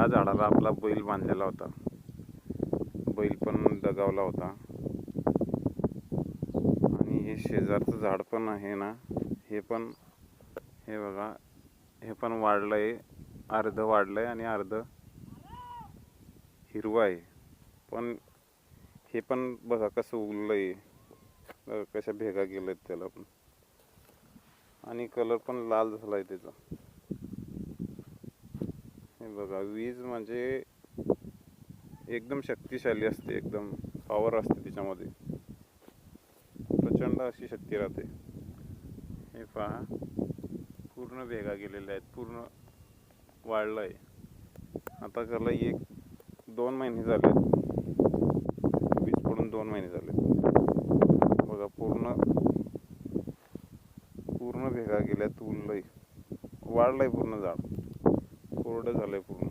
झाडाला आपला बैल बांधलेला होता, बैल पण दगावला होता. आणि हे शेजारचं झाड पण आहे ना, हे पण हे बघा, हे पण वाढलंय, अर्ध वाढलंय आणि अर्ध हिरवं आहे. पण हे पण बघा कसं उरलंय, कशा भेगा गेलेत त्याला पण, आणि कलर पण लाल झालाय त्याचा. हे बघा, वीज म्हणजे एकदम शक्तिशाली असते, एकदम पॉवर असते तिच्यामध्ये, प्रचंड अशी शक्ती राहते. हे पहा, पूर्ण भेगा गेलेल्या आहेत, पूर्ण वाढलं आहे. आता त्याला 1-2 महिने झाले, वीज पडून 2 महिने झाले. बघा, पूर्ण भेगा गेल्यात, उरलंय, वाढलंय पूर्ण झाड, कोरडं झालंय पूर्ण.